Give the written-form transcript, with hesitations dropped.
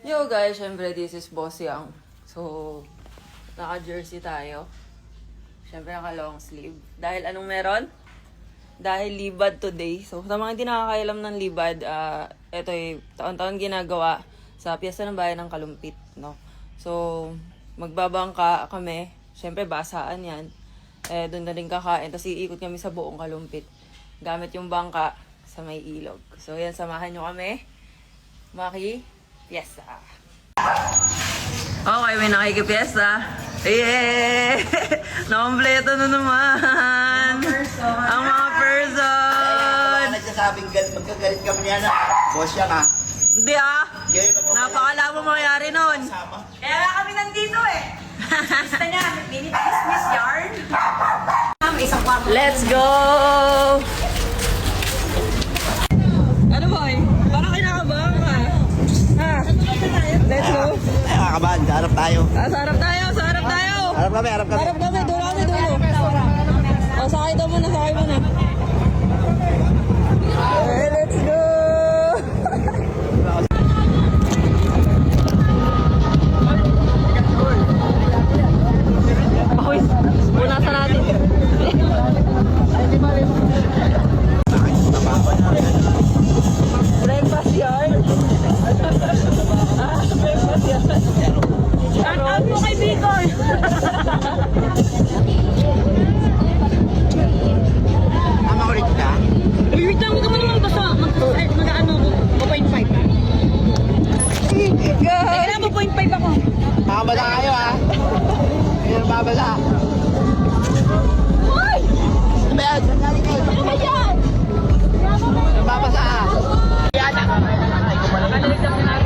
Yo guys, syempre this is Boss Yang. So, naka-jersey tayo. Syempre naka-long sleeve. Dahil anong meron? Dahil libad today. So, sa mga hindi nakakailam ng libad, ito ay taon-taon ginagawa sa Piyesta ng Bayan ng Kalumpit, no? So, magbabangka kami. Syempre, basaan yan. Doon na rin kakain. Tapos iikot kami sa buong Kalumpit. Gamit yung bangka sa may ilog. So, yan, samahan nyo kami. Maki-Piyesta. Okay, may nakikipiesta. Yeah! Nakompleto na naman! Ang mga person! Nagsasabing magkagalit kami niya na. Boss yan ah. Hindi napakala mo mangyari nun. Kaya nga kami nandito eh. Gusto niya, minute Miss Yarn. Isang kwarto. Let's go! Ano boy? Parang kinakabahan ka. Ha? Let's go! Ay, kakabahan. Harap tayo. Sa harap tayo! Sa harap tayo! Harap kami, harap kami. Harap kami! Dulo kami! Dulo! O, sakay daw muna! Sakay muna! Okay, let's go! Pawis! Punasan natin! Breakfast yard! Breakfast yard! Shout out mo kay Bicol! Tama ko rin kita. Wait lang, huwag ka mo naman basta. Mag-ano ko, 0.5. Teka lang, 0.5 ako. Makabala kayo ah. Hindi na babala. Hoy! Ano ba yan? Ano ba yan? Nababasa ah. Balik lang natin.